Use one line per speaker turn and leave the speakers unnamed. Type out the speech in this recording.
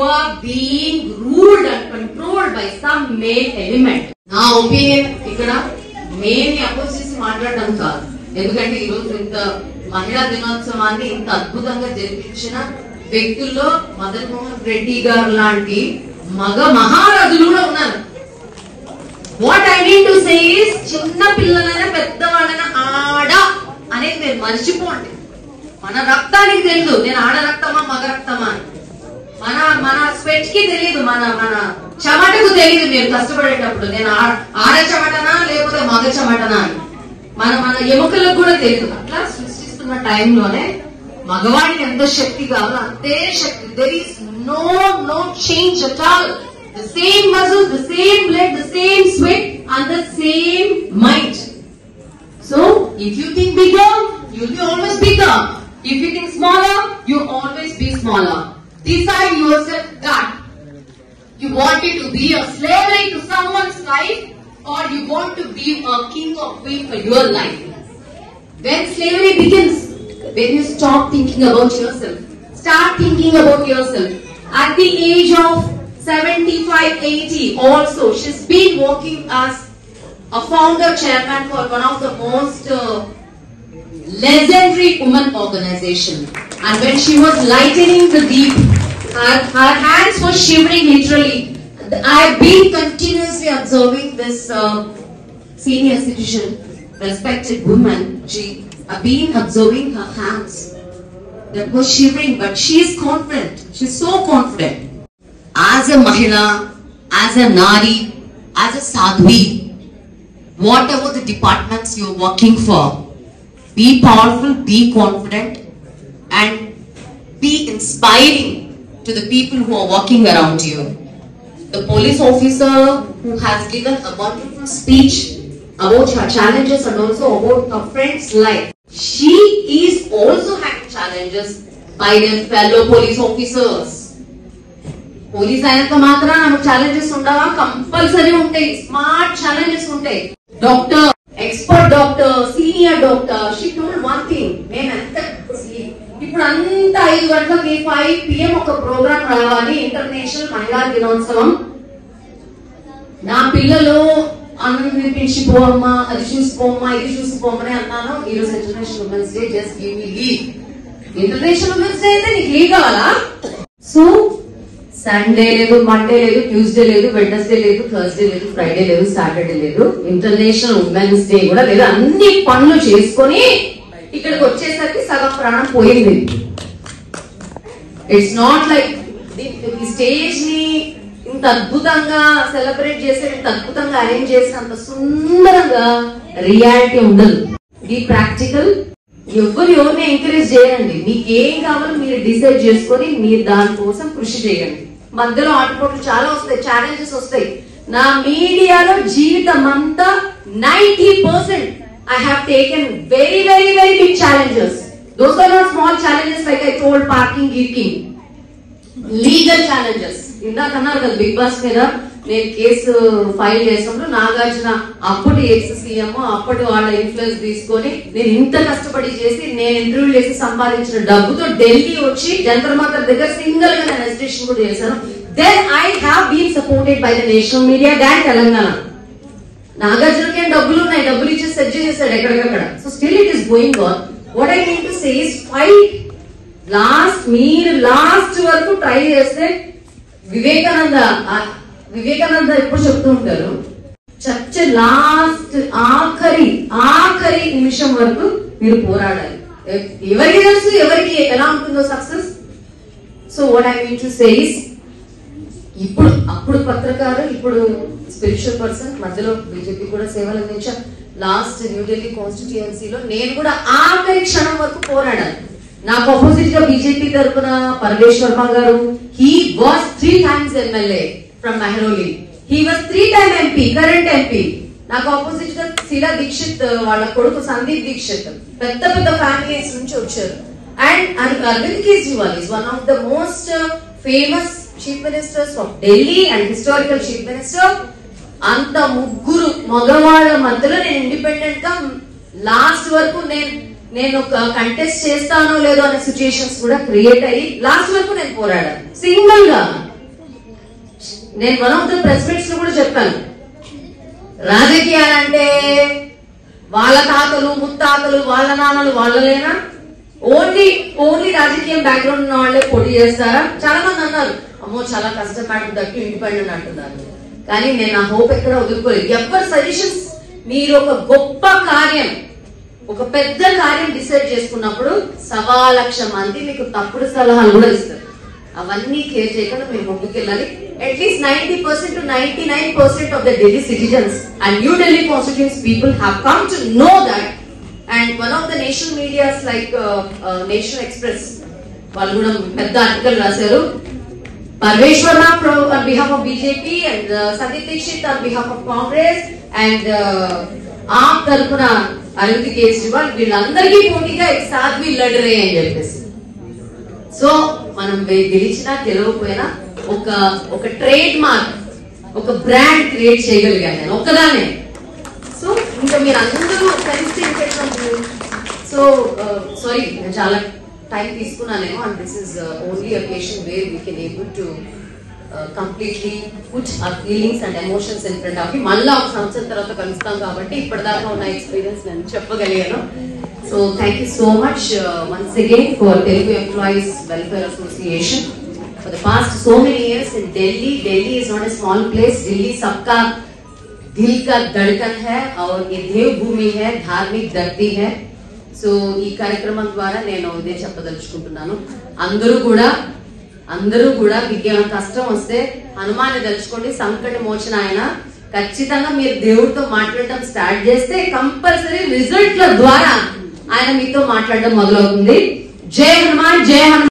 are being ruled and controlled by some male element. నా opinion ఇక్కడ main ని oppose చేసి మాట్లాడడం కాదు. ఎందుకంటే ఈ రోజు ఇంత మహిళా దినోత్సవాన్ని ఇంత అద్భుతంగా జరిపించిన వ్యక్తుల్లో మదన్ మోహన్ రెడ్డి గారు లాంటి మగ మహారాజులు కూడా ఉన్నారు. What I mean to say is, చిన్న పిల్లలైనా పెద్దవాళ్ళైనా ఆడ అనేది మీరు మర్చిపోండి. మన రక్తానికి తెలియదు నేను ఆడ రక్తమా మగ రక్తమా అని. మన స్వెట్ కి తెలియదు, మన చెమటకు తెలియదు. మీరు కష్టపడేటప్పుడు నేను ఆడ చెమటనా లేకపోతే మగ చెమటనా అని మన ఎముకలకు కూడా తెలియదు. అట్లా సృష్టిస్తున్న టైంలోనే మగవాడికి ఎంత శక్తి కావాలో అంతే శక్తి. There is no change at all. The same muscles, the same blood, the same sweat and the same mind. So, if you think bigger, you'll be always bigger. If you think smaller, you'll always be smaller. Decide yourself that you want it to be a slavery to someone's life or you want to be a king or queen for your life. When slavery begins, when you stop thinking about yourself, start thinking about yourself. At the age of 75-80 also, she's been working as a founder chairman for one of the most legendary women organization. And when she was lightening the deep, her hands were shivering literally. I've been continuously observing this senior citizen, respected woman. I've been observing her hands that were shivering, but she is confident. She's so confident. As a Mahila, as a Nari, as a Sadhvi, whatever the departments you're working for, be powerful, be confident, and be inspiring to the people who are working around you. The police officer who has given a wonderful speech about her challenges and also about her friend's life, she is also having challenges by their fellow police officers. Police అయినంత మాత్రం మనకు challenges ఉండవా? Compulsory ఉంటాయి. Smart challenges ఉంటాయి. Doctor, expert doctor, senior doctor, she told one thing, మేము ఎంత ఇప్పుడు అంత 5 గంటలకి 5 PM ఒక ప్రోగ్రామ్ రావాలి, ఇంటర్నేషనల్ మహిళా దినోత్సవం. నా పిల్లలు అన్నం వినిపించిపోమ్మా, అది చూసిపోమ్మా, ఇది చూసిపోమని అన్నాను. ఈ రోజు international women's day, just give me leave. International women's day అయితే నీకు లీవ్ కావాలా? సో సండే లేదు, మండే లేదు, ట్యూస్డే లేదు, వెడ్నెస్డే లేదు, థర్స్డే లేదు, ఫ్రైడే లేదు, సాటర్డే లేదు, ఇంటర్నేషనల్ ఉమెన్స్ డే కూడా లేదు. అన్ని పనులు చేసుకొని ఇక్కడికి వచ్చేసరికి సగం ప్రాణం పోయింది. ఇట్స్ నాట్ లైక్ ఈ స్టేజ్ ని ఇంత అద్భుతంగా సెలబ్రేట్ చేసే, ఇంత అద్భుతంగా అరేంజ్ చేసినంత సుందరంగా రియాలిటీ ఉండదు. ఇది ప్రాక్టికల్. ఎవరిని ఎంకరేజ్ చేయండి. మీకు ఏం కావాలో మీరు డిసైడ్ చేసుకొని మీరు దానికోసం కృషి చేయండి. మధ్యలో ఆటపోట్లు చాలా వస్తాయి, ఛాలెంజెస్ వస్తాయి. నా మీడియాలో జీవితం అంతా 90% I have taken very big challenges. Those are not small challenges like I told, parking, geeking. Legal challenges. ఇందాక అన్నారు కదా బిగ్ బాస్ మీద నేను కేసు ఫైల్ చేసినప్పుడు నాగార్జున అప్పటి ఎక్స్ సీఎం, అప్పటి వాళ్ళ ఇన్ఫ్లుయెన్స్ తీసుకొని నేను ఇంత కష్టపడి చేసి నేను ఇంటర్వ్యూ చేసి సంపాదించిన డబ్బుతో ఢిల్లీ వచ్చి జంతర్ మంతర్ దగ్గర సింగిల్ గా నేను అజిటేషన్ కూడా చేశాను. Then I have been supported by the national media than Telangana. నాగార్జునకి డబ్బులు ఉన్నాయి, డబ్బులు ఇచ్చి సెట్ చేసేసాడు ఎక్కడికక్కడ. So still it is going on. What I mean to say is fight. మీరు లాస్ట్ వరకు ట్రై చేస్తే వివేకానంద ఎప్పుడు చెప్తూ ఉంటారు, చర్చ లాస్ట్ ఆఖరి నిమిషం వరకు మీరు పోరాడాలి. ఎవరికి తెలుసు ఎవరికి ఎలా ఉంటుందో success. So what I mean to say is, అప్పుడు పత్రకారు, ఇప్పుడు స్పిరిచువల్ పర్సన్, మధ్యలో బీజేపీ కూడా సేవలు అందించా. లాస్ట్ న్యూఢిల్లీ కాన్స్టిట్యుయెన్సీలో నేను కూడా ఆఖరి క్షణం వరకు పోరాడాను. నాకు అపోజిట్ గా బీజేపీ తరఫున Paramesh Varma garu, he was 3 times MLA from Mehrauli. He was 3 time MP, current MP. నాకు ఆపోజిట్ గా శీలా దీక్షిత్ వాళ్ళ కొడుకు సందీప్ దీక్షిత్, పెద్ద ఫ్యామిలీస్ నుంచి వచ్చారు. And Arvind Kejriwal is one of the most famous chief ministers of Delhi and historical chief minister. అంత ముగ్గురు మగవాళ్ళ మధ్యలో నేను ఇండిపెండెంట్ గా లాస్ట్ వరకు నేను కంటెస్ట్ చేస్తానో లేదో అనే సిచ్యుయేషన్స్ కూడా క్రియేట్ అయ్యి లాస్ట్ వరకు నేను పోరాడాను సింగిల్ గా. నేను one of the press meets లో కూడా చెప్పాను, రాజకీయాలంటే వాళ్ళ తాతలు ముత్తాతలు వాళ్ళ నాన్నలు వాళ్ళలేనా, ఓన్లీ రాజకీయం బ్యాక్గ్రౌండ్ ఉన్న వాళ్ళే పోటీ చేస్తారా? చాలా మంది అన్నారు, అమ్మో చాలా కష్టం మేడం, దట్టు ఇండిపెండెంట్ అంటున్నారు. కానీ నేను ఆ హోప్ ఎక్కడ వదులుకోలేదు. ఎవరి సజెషన్స్, మీరు ఒక గొప్ప కార్యం, ఒక పెద్ద కార్యం డిసైడ్ చేసుకున్నప్పుడు 1,00,000 మంది మీకు తప్పుడు సలహాలు కూడా ఇస్తారు. అవన్నీ కేర్ చేయకుండా మీరు ముందుకెళ్ళాలి. At least 90% to 99% of the Delhi citizens and New Delhi constituents people have come to know that. And one of the national medias like Nation Express, వాళ్ళు కూడా పెద్ద ఆర్టికల్ రాశారు. Parvesh Verma on behalf of BJP and Sandeep Dixit on behalf of Congress and ఆప్ తరఫున అరవింద్ కేజ్రీవాల్, వీళ్ళందరికీ పోటీగా సాధ్వి లడరే అని చెప్పేసి. So మనం గెలిచినా గెలవకపోయినా ఒక ట్రేడ్ మార్క్, ఒక బ్రాండ్ క్రియేట్ చేయగలిగాను నేను ఒక్కదానే. సో ఇంకా మీరు అందరూ కలిసి సో సారీ నేను చాలా టైం తీసుకున్నానేమో, and this is only occasion where we can able to completely put our feelings and emotions in front of. మళ్ళా ఒక సంవత్సరం తర్వాత కలుస్తాం కాబట్టి ఇప్పటిదాకా ఉన్న ఎక్స్పీరియన్స్ నేను చెప్పగలిగాను. So thank you so much once again for Telugu Employees Welfare Association. For the past so many years in Delhi is not a small place. Delhi सबका दिल का धड़कन है और ये देव भूमि है, धार्मिक धरती है. సో ఈ కార్యక్రమం ద్వారా నేను ఇదే చెప్పదలుచుకుంటున్నాను. అందరూ కూడా మీకు ఏమైనా కష్టం వస్తే హనుమాన్ని తలుచుకోండి, సంకట మోచన ఆయన. ఖచ్చితంగా మీరు దేవుడితో మాట్లాడటం స్టార్ట్ చేస్తే కంపల్సరీ రిజల్ట్ల ద్వారా ఆయన మీతో మాట్లాడడం మొదలవుతుంది. జై హనుమాన్, జై హనుమాన్.